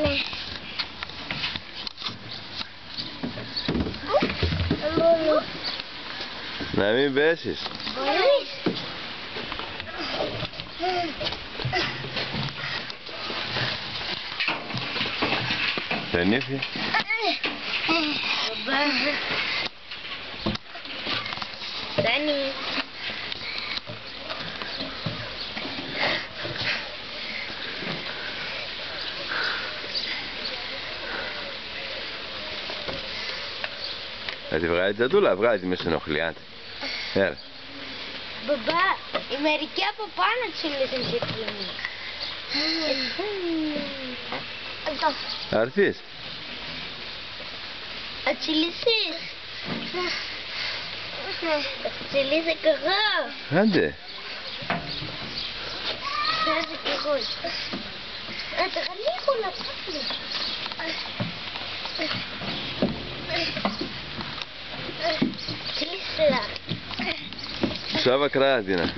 Ναι. Να μην πέσεις. Μπορείς. Δεν ήρθε. Φτάνει. Θα τη βγάλει τζαντούλα, βγάλει τη με στενοχλιάτη. Έλα. Μπαμπά, οι μερικοί από πάνω τσιλίζουν και εκείνοι. Εδώ. Θα έρθεις. Θα τσιλίσεις. Θα τσιλίσω κι εγώ. Άντε. Θέλω κι εγώ. Τα λίγο να ψάχνει. Τσιλίσερα. Σάβα κράτηνα.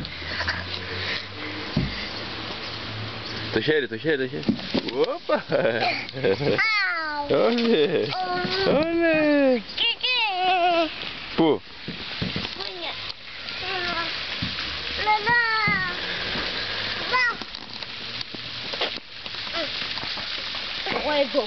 Το χέρι, το χέρι, το χέρι. Όπα. Όλε. Όλε. Πού? Εγώ εδώ.